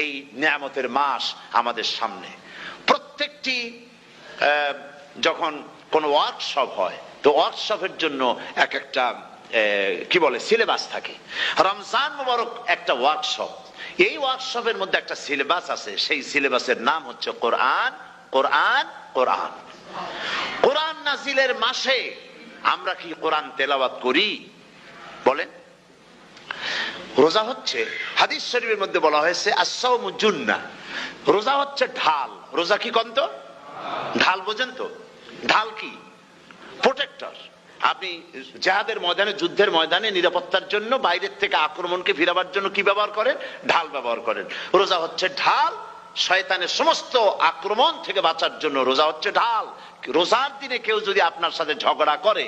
এই নিয়ামতের মাস আমাদের সামনে। প্রত্যেকটি যখন কোন ওয়ার্কশপ হয়, তো ওয়ার্কশপের জন্য এক একটা কি বলে সিলেবাস থাকে। রমজান মুবারক একটা ওয়ার্কশপ। এই ওয়ার্কশপের মধ্যে একটা সিলেবাস আছে, সেই সিলেবাসের নাম হচ্ছে কোরআন। কোরআন কোরআন কোরআন নাজিলের মাসে আমরা কি কোরআন তেলাওয়াত করি? বলেন। রোজা হচ্ছে, হাদিস শরীফের মধ্যে বলা হয়েছে আস-সাওমু জুন্নাহ, রোজা হচ্ছে ঢাল। রোজা কি কন্ত? ঢাল। বোঝেন তো ঢাল কি? প্রোটেক্টর। আপনি জিহাদের ময়দানে, যুদ্ধের ময়দানে নিরাপত্তার জন্য, বাইরের থেকে আক্রমণকে ফিরাবার জন্য কি ব্যবহার করেন? ঢাল ব্যবহার করেন। রোজা হচ্ছে ঢাল। শয়তানের সমস্ত আক্রমণ থেকে বাঁচার জন্য রোজা হচ্ছে ঢাল। রোজার দিনে কেউ যদি আপনার সাথে ঝগড়া করে,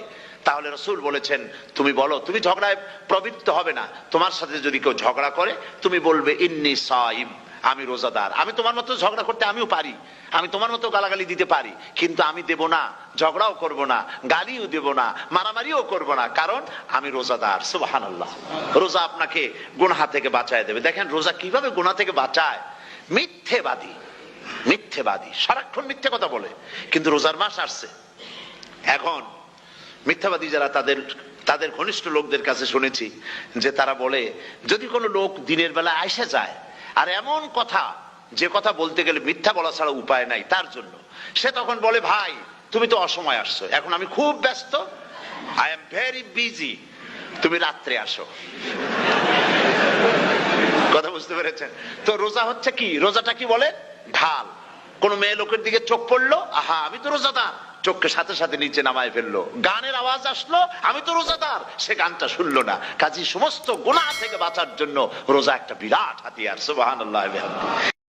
তাহলে রাসূল বলেছেন তুমি বলো, তুমি ঝগড়ায় প্রবৃত্ত হবে না। তোমার সাথে যদি কেউ ঝগড়া করে, তুমি বলবে ইন্নী সাইম, আমি রোজাদার। আমি তোমার মতো ঝগড়া করতে আমিও পারি, আমি তোমার মতো গালাগালি দিতে পারি, কিন্তু আমি দেব না, ঝগড়াও করব না, গালিও দেব না, মারামারিও করব না, কারণ আমি রোজাদার। সুবহানাল্লাহ। রোজা আপনাকে গুনাহ থেকে বাঁচায় দেবে। দেখেন রোজা কিভাবে গুনাহ থেকে বাঁচায়। মিথ্যেবাদী, মিথ্যেবাদী সারাক্ষণ মিথ্যে কথা বলে, কিন্তু রোজার মাস আসছে। এখন মিথ্যাবাদী যারা, তাদের ঘনিষ্ঠ লোকদের কাছে শুনেছি যে তারা বলে, যদি কোনো লোক দিনের বেলা আইসা যায় আর এমন কথা, যে কথা বলতে গেলে মিথ্যা বলা ছাড়া উপায় নাই তার জন্য, সে তখন বলে ভাই তুমি তো অসময় আসছো, এখন আমি খুব ব্যস্ত, আই এম ভেরি বিজি, তুমি রাত্রে আসো। কথা বুঝতে পেরেছেন তো? রোজা হচ্ছে কি? রোজাটা কি বলে? ঢাল। কোন মেয়ে লোকের দিকে চোখ পড়লো, আহা আমি তো রোজাদার, চোখকে সাথে সাথে নিচে নামায় ফেললো। গানের আওয়াজ আসলো, আমি তো রোজাদার, সে গানটা শুনলো না। কাজী সমস্ত গুনাহ থেকে বাঁচার জন্য রোজা একটা বিরাট হাতিয়ার। সুবহানাল্লাহ।